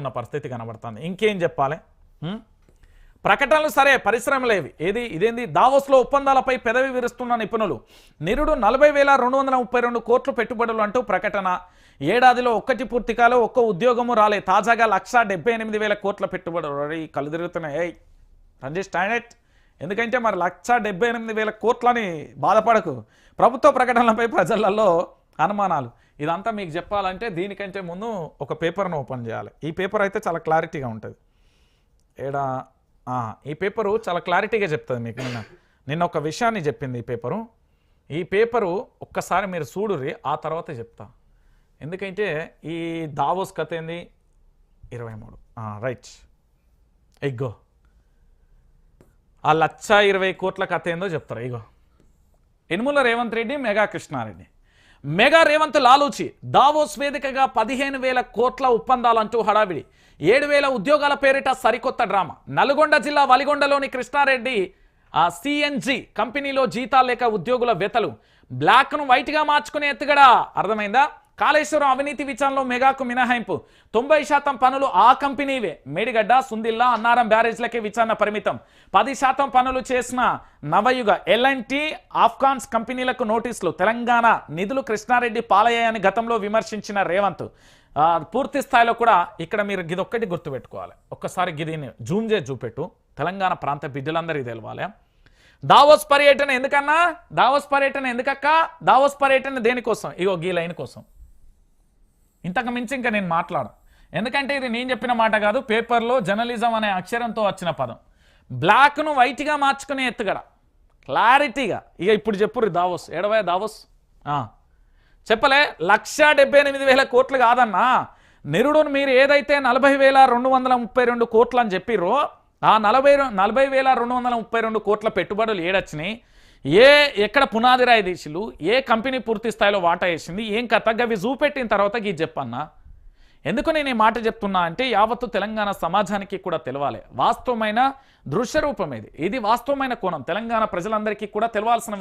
ఉన్న పరిస్థితి కనబడుతుంది. ఇంకేం చెప్పాలి? ప్రకటనలు సరే, పరిశ్రమలేవి ఏది ఇదేంది? దావోస్లో ఒప్పందాలపై పెదవి విరుస్తున్న నిపుణులు. నిరుడు 40,232 కోట్లు పెట్టుబడులు అంటూ ప్రకటన. ఏడాదిలో ఒక్కటి పూర్తికాలో ఒక్క ఉద్యోగము రాలే. తాజాగా 1,78,000 కోట్ల పెట్టుబడులు. కళ్ళు తిరుగుతున్నాయి. రంజిత్ స్టాండర్డ్ ఎందుకంటే మరి 1,78,000 కోట్లని బాధపడకు. ప్రభుత్వ ప్రకటనలపై ప్రజలలో అనుమానాలు. ఇదంతా మీకు చెప్పాలంటే దీనికంటే ముందు ఒక పేపర్ను ఓపెన్ చేయాలి. ఈ పేపర్ అయితే చాలా క్లారిటీగా ఉంటుంది. ఈ పేపరు చాలా క్లారిటీగా చెప్తుంది మీకు. నిన్న ఒక విషయాన్ని చెప్పింది ఈ పేపరు ఒక్కసారి మీరు చూడుర్రి, ఆ తర్వాత చెప్తా. ఎందుకంటే ఈ దావోస్ కథ ఏంది 23 రైట్ ఇగో ఆ 1,20,000 కోట్ల కథ ఏందో చెప్తారు. ఇగో యనుమల రేవంత్ రెడ్డి, మెగా కృష్ణారెడ్డి. మెగా రేవంత్ లాలూచి. దావోస్ వేదికగా 15,000 కోట్ల ఒప్పందాలంటూ హడావిడి. 7,000 ఉద్యోగాల పేరిట సరికొత్త డ్రామా. నల్గొండ జిల్లా వలిగొండలోని కృష్ణారెడ్డి సిఎన్జి కంపెనీలో జీతాలు లేక ఉద్యోగుల వెతలు. బ్లాక్ను వైట్గా మార్చుకునే ఎత్తుగడా. అర్థమైందా? కాళేశ్వరం అవినీతి విచారణలో మెగాకు మినహాయింపు. 90% పనులు ఆ కంపెనీవే. మేడిగడ్డ, సుందిల్లా, అన్నారం బ్యారేజ్లకే విచారణ పరిమితం. 10% పనులు చేసిన నవయుగ ఎల్ఎన్టీ, ఆఫ్ఘాన్స్ కంపెనీలకు నోటీసులు. తెలంగాణ నిధులు కృష్ణారెడ్డి పాలయ్యాయని గతంలో విమర్శించిన రేవంత్. పూర్తి స్థాయిలో కూడా ఇక్కడ మీరు గిదొక్కటి గుర్తుపెట్టుకోవాలి. ఒక్కసారి గిదిని జూమ్ చేసి చూపెట్టు. తెలంగాణ ప్రాంత బిడ్డలందరికీ తెలవాలి. దావోస్ పర్యటన ఎందుకన్నా? దావోస్ పర్యటన ఎందుకక్క? దావోస్ పర్యటన దేనికోసం? ఇగో ఈ లైన్ కోసం. ఇంతకు మించి ఇంకా నేను మాట్లాడు. ఎందుకంటే ఇది నేను చెప్పిన మాట కాదు, పేపర్లో జర్నలిజం అనే అక్షరంతో వచ్చిన పదం. బ్లాక్ను వైట్గా మార్చుకునే ఎత్తుగడ క్లారిటీగా. ఇక ఇప్పుడు చెప్పుర్రి దావోస్. ఏడవే దావోస్ చెప్పలే. 1,78,000 కోట్లు కాదన్నా. నిరుడును మీరు ఏదైతే 40,232 కోట్లు అని చెప్పిర్రో ఆ 40,232 కోట్ల పెట్టుబడులు ఏడొచ్చినాయి. ఎక్కడ పునాది రాయి తీసిలు, ఏ కంపెనీ పూర్తి స్థాయిలో వాటా వేసింది, ఏం కథ గవి చూపెట్టిన తర్వాత ఇది చెప్పన్నా. ఎందుకు నేను ఈ మాట చెప్తున్నా అంటే యావత్తు తెలంగాణ సమాజానికి కూడా తెలవాలి. వాస్తవమైన దృశ్య రూపం ఇది వాస్తవమైన కోణం. తెలంగాణ ప్రజలందరికీ కూడా తెలవాల్సిన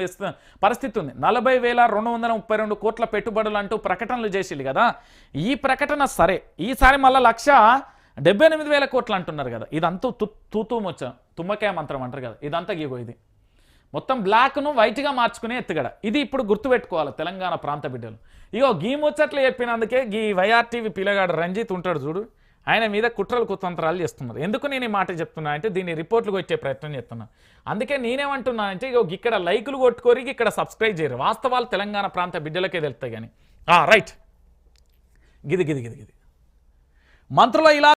పరిస్థితి ఉంది. 40,232 కోట్ల పెట్టుబడులు అంటూ ప్రకటనలు చేసిల్లు కదా. ఈ ప్రకటన సరే, ఈసారి మళ్ళీ 1,78,000 కోట్లు అంటున్నారు కదా. ఇదంతా తూతూమొచ్చా తుమ్మకాయ మంత్రం అంటారు కదా. ఇదంతా ఇది మొత్తం బ్లాక్ను వైట్గా మార్చుకునే ఎత్తుగడ. ఇది ఇప్పుడు గుర్తుపెట్టుకోవాలి తెలంగాణ ప్రాంత బిడ్డలు. ఇగో గీ ముచ్చట్లు చెప్పినందుకే ఈ వైఆర్టీవీ పిల్లగాడు రంజిత్ ఉంటాడు చూడు, ఆయన మీద కుట్రలు కుతంత్రాలు చేస్తున్నారు. ఎందుకు నేను ఈ మాట చెప్తున్నా అంటే దీన్ని రిపోర్ట్లు కొట్టే ప్రయత్నం చేస్తున్నా. అందుకే నేనేమంటున్నా అంటే ఇగో ఇక్కడ లైకులు కొట్టుకోరి, ఇక్కడ సబ్స్క్రైబ్ చేయరు. వాస్తవాలు తెలంగాణ ప్రాంత బిడ్డలకే తెలుస్తాయి కానీ రైట్ గిది మంత్రుల ఇలా